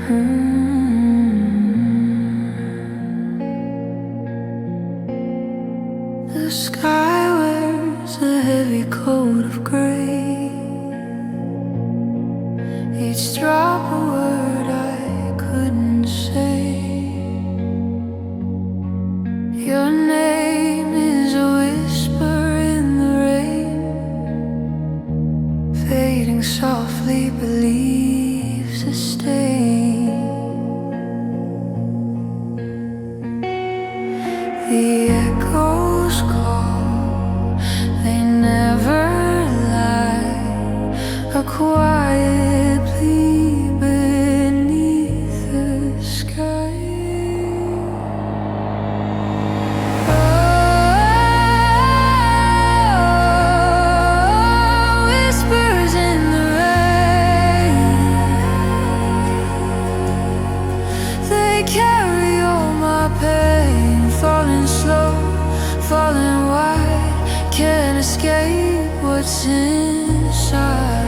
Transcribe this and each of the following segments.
The sky wears a heavy coat of gray. Each drop a word I couldn't say. Your name is a whisper in the rain, fading softly but leaves a stain. The echoes call, they never lie, a quiet plea beneath the sky. Oh, whispers in the rain, they carry all my pain, falling slow, falling wide, can't escape what's inside.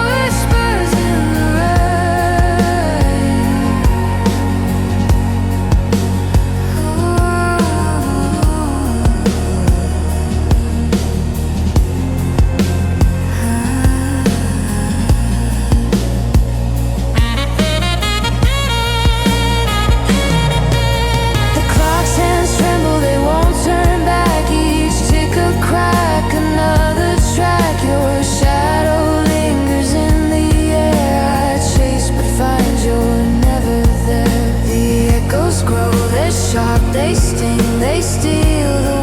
Whispers in the rain. The clock's hands tremble, they won't turn back. Each tick a crack, another track. Your shadow lingers in the air. I chase but find you're never there. The echoes grow, they're sharp, they sting, they steal the